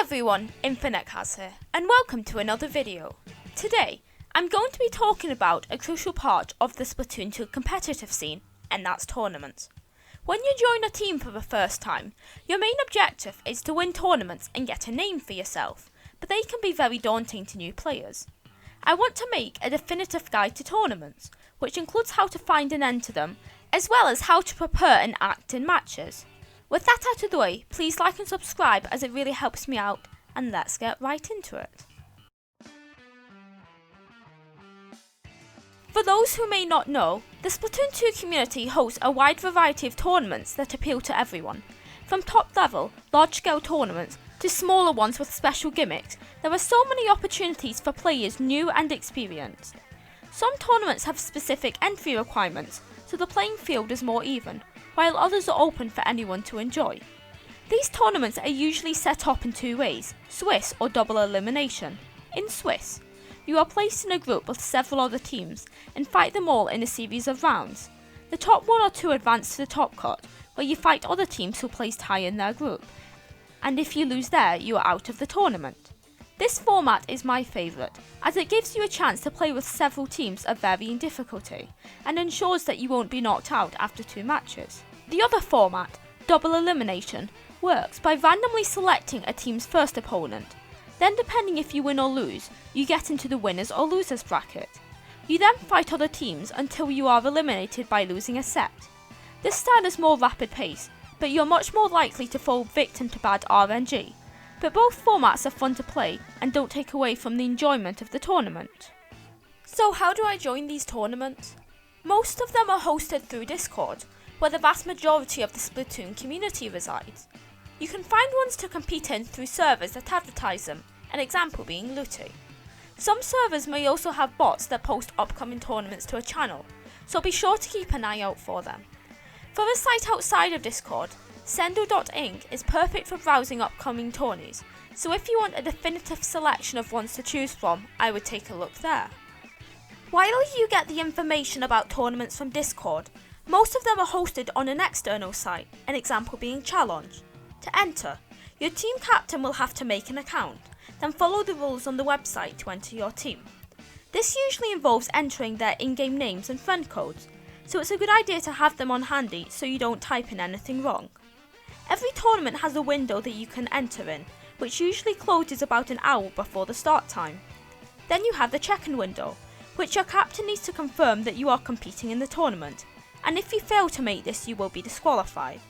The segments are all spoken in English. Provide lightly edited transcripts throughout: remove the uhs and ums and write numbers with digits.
everyone, Infinite Has here, and welcome to another video. Today, I'm going to be talking about a crucial part of the Splatoon 2 competitive scene, and that's tournaments. When you join a team for the first time, your main objective is to win tournaments and get a name for yourself, but they can be very daunting to new players. I want to make a definitive guide to tournaments, which includes how to find and enter them, as well as how to prepare and act in matches. With that out of the way, please like and subscribe as it really helps me out, and let's get right into it. For those who may not know, the Splatoon 2 community hosts a wide variety of tournaments that appeal to everyone. From top level, large scale tournaments, to smaller ones with special gimmicks, there are so many opportunities for players new and experienced. Some tournaments have specific entry requirements, so the playing field is more even, while others are open for anyone to enjoy. These tournaments are usually set up in two ways, Swiss or double elimination. In Swiss, you are placed in a group with several other teams and fight them all in a series of rounds. The top one or two advance to the top cut, where you fight other teams who placed high in their group, and if you lose there, you are out of the tournament. This format is my favourite, as it gives you a chance to play with several teams of varying difficulty, and ensures that you won't be knocked out after 2 matches. The other format, double elimination, works by randomly selecting a team's first opponent. Then, depending if you win or lose, you get into the winners or losers bracket. You then fight other teams until you are eliminated by losing a set. This style is more rapid pace, but you're much more likely to fall victim to bad RNG. But both formats are fun to play and don't take away from the enjoyment of the tournament. So how do I join these tournaments? Most of them are hosted through Discord, where the vast majority of the Splatoon community resides. You can find ones to compete in through servers that advertise them, an example being Looty. Some servers may also have bots that post upcoming tournaments to a channel, so be sure to keep an eye out for them. For a site outside of Discord, Sendo.inc is perfect for browsing upcoming tourneys, so if you want a definitive selection of ones to choose from, I would take a look there. While you get the information about tournaments from Discord, most of them are hosted on an external site, an example being Challenge. To enter, your team captain will have to make an account, then follow the rules on the website to enter your team. This usually involves entering their in-game names and friend codes, so it's a good idea to have them on handy so you don't type in anything wrong. Every tournament has a window that you can enter in, which usually closes about an hour before the start time. Then you have the check-in window, which your captain needs to confirm that you are competing in the tournament, and if you fail to make this you will be disqualified.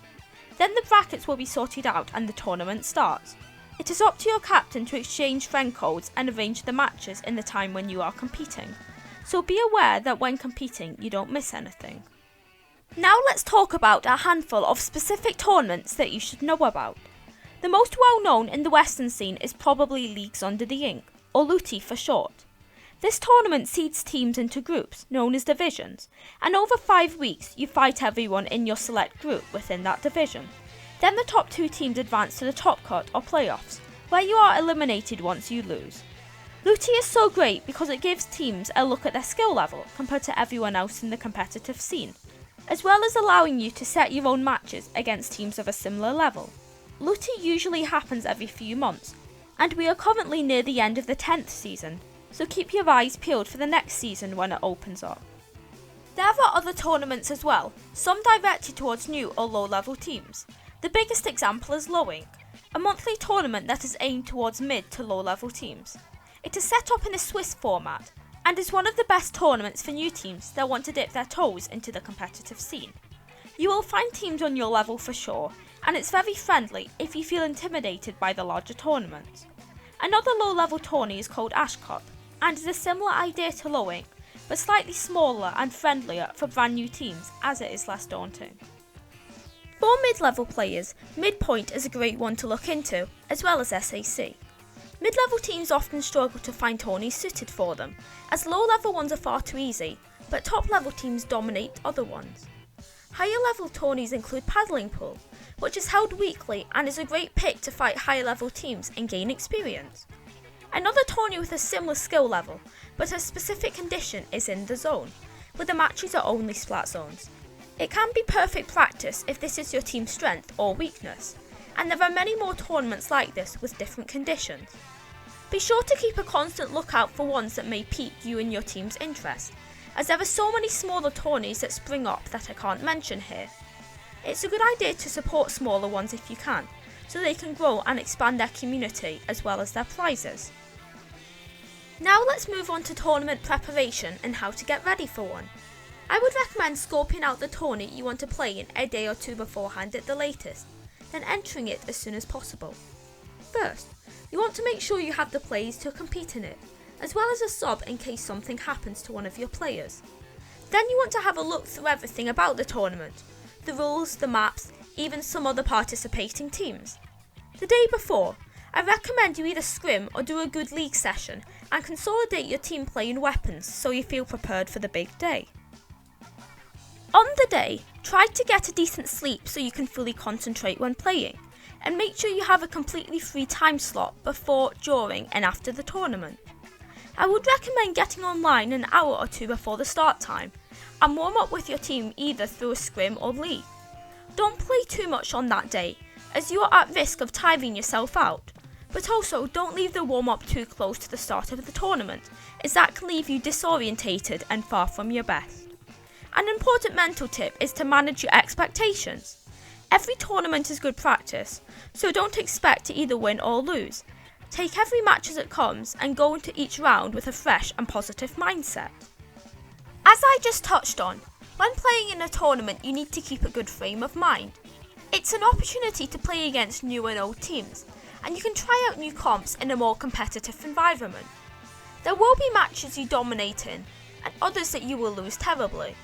Then the brackets will be sorted out and the tournament starts. It is up to your captain to exchange friend codes and arrange the matches in the time when you are competing, so be aware that when competing you don't miss anything. Now let's talk about a handful of specific tournaments that you should know about. The most well known in the Western scene is probably Leagues Under the Ink, or Looty for short. This tournament seeds teams into groups, known as divisions, and over 5 weeks you fight everyone in your select group within that division. Then the top 2 teams advance to the top cut or playoffs, where you are eliminated once you lose. Looty is so great because it gives teams a look at their skill level compared to everyone else in the competitive scene, as well as allowing you to set your own matches against teams of a similar level. Looty usually happens every few months, and we are currently near the end of the 10th season, so keep your eyes peeled for the next season when it opens up. There are other tournaments as well, some directed towards new or low level teams. The biggest example is Low Ink, a monthly tournament that is aimed towards mid to low level teams. It is set up in a Swiss format, and is one of the best tournaments for new teams that want to dip their toes into the competitive scene. You will find teams on your level for sure, and it's very friendly if you feel intimidated by the larger tournaments. Another low level tourney is called Ash Cup, and is a similar idea to Low Ink, but slightly smaller and friendlier for brand new teams as it is less daunting. For mid-level players, Midpoint is a great one to look into, as well as SAC. Mid-level teams often struggle to find tourneys suited for them, as low-level ones are far too easy, but top-level teams dominate other ones. Higher-level tourneys include Paddling Pool, which is held weekly and is a great pick to fight higher-level teams and gain experience. Another tourney with a similar skill level, but a specific condition is in the Zone, where the matches are only splat zones. It can be perfect practice if this is your team's strength or weakness. and there are many more tournaments like this with different conditions. Be sure to keep a constant lookout for ones that may pique you and your team's interest, as there are so many smaller tourneys that spring up that I can't mention here. It's a good idea to support smaller ones if you can, so they can grow and expand their community as well as their prizes. Now let's move on to tournament preparation and how to get ready for one. I would recommend scoping out the tourney you want to play in a day or two beforehand at the latest, then entering it as soon as possible. First, you want to make sure you have the players to compete in it, as well as a sub in case something happens to one of your players. Then you want to have a look through everything about the tournament, the rules, the maps, even some other participating teams. The day before, I recommend you either scrim or do a good league session and consolidate your team play and weapons so you feel prepared for the big day. On the day, try to get a decent sleep so you can fully concentrate when playing, and make sure you have a completely free time slot before, during and after the tournament. I would recommend getting online an hour or two before the start time, and warm up with your team either through a scrim or league. Don't play too much on that day, as you are at risk of tiring yourself out, but also don't leave the warm up too close to the start of the tournament, as that can leave you disorientated and far from your best. An important mental tip is to manage your expectations. Every tournament is good practice, so don't expect to either win or lose. Take every match as it comes and go into each round with a fresh and positive mindset. As I just touched on, when playing in a tournament you need to keep a good frame of mind. It's an opportunity to play against new and old teams, and you can try out new comps in a more competitive environment. There will be matches you dominate in, and others that you will lose terribly.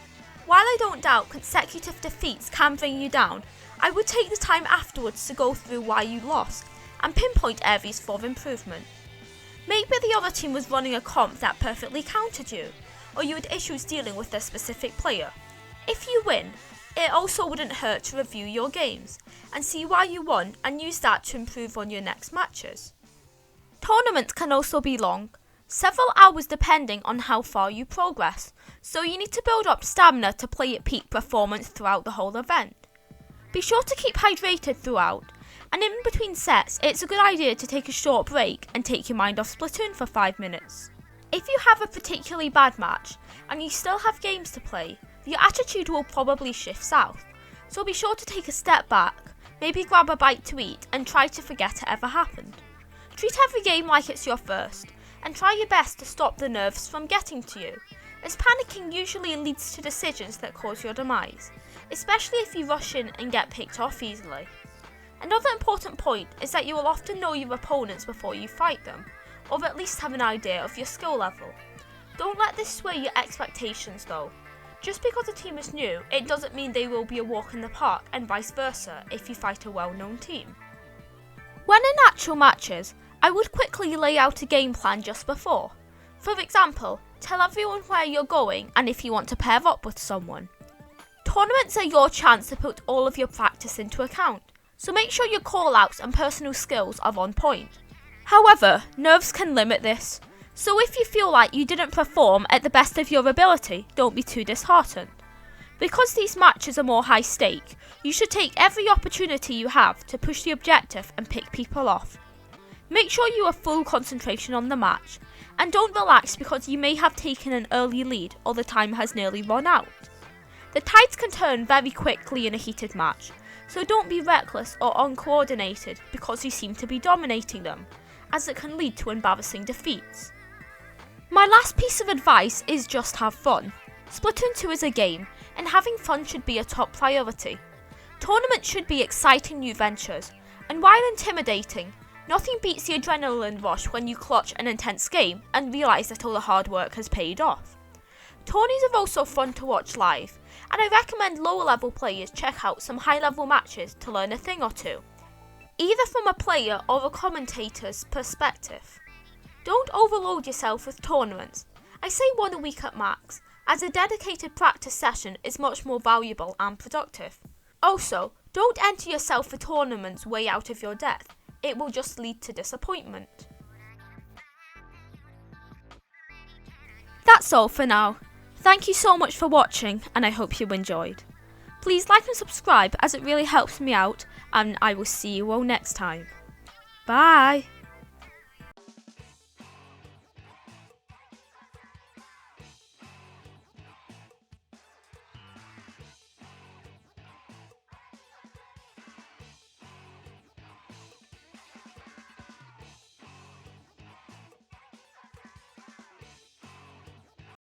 While I don't doubt consecutive defeats can bring you down, I would take the time afterwards to go through why you lost and pinpoint areas for improvement. Maybe the other team was running a comp that perfectly countered you, or you had issues dealing with a specific player. If you win, it also wouldn't hurt to review your games and see why you won and use that to improve on your next matches. Tournaments can also be long, several hours depending on how far you progress, so you need to build up stamina to play at peak performance throughout the whole event. Be sure to keep hydrated throughout, and in between sets it's a good idea to take a short break and take your mind off Splatoon for 5 minutes. If you have a particularly bad match and you still have games to play, your attitude will probably shift south, so be sure to take a step back, maybe grab a bite to eat and try to forget it ever happened. Treat every game like it's your first, and try your best to stop the nerves from getting to you, as panicking usually leads to decisions that cause your demise, especially if you rush in and get picked off easily. Another important point is that you will often know your opponents before you fight them, or at least have an idea of your skill level. Don't let this sway your expectations though. Just because a team is new, it doesn't mean they will be a walk in the park, and vice versa if you fight a well-known team. When in actual matches, I would quickly lay out a game plan just before. For example, tell everyone where you're going and if you want to pair up with someone. Tournaments are your chance to put all of your practice into account, so make sure your call-outs and personal skills are on point. However, nerves can limit this, so if you feel like you didn't perform at the best of your ability, don't be too disheartened. Because these matches are more high stake, you should take every opportunity you have to push the objective and pick people off. Make sure you have full concentration on the match, and don't relax because you may have taken an early lead or the time has nearly run out. The tides can turn very quickly in a heated match, so don't be reckless or uncoordinated because you seem to be dominating them, as it can lead to embarrassing defeats. My last piece of advice is just have fun. Splatoon 2 is a game, and having fun should be a top priority. Tournaments should be exciting new ventures, and while intimidating, nothing beats the adrenaline rush when you clutch an intense game and realise that all the hard work has paid off. Tourneys are also fun to watch live, and I recommend lower level players check out some high level matches to learn a thing or two, either from a player or a commentator's perspective. Don't overload yourself with tournaments. I say one a week at max, as a dedicated practice session is much more valuable and productive. Also, don't enter yourself for tournaments way out of your depth. It will just lead to disappointment. That's all for now. Thank you so much for watching, and I hope you enjoyed. Please like and subscribe as it really helps me out, and I will see you all next time. Bye!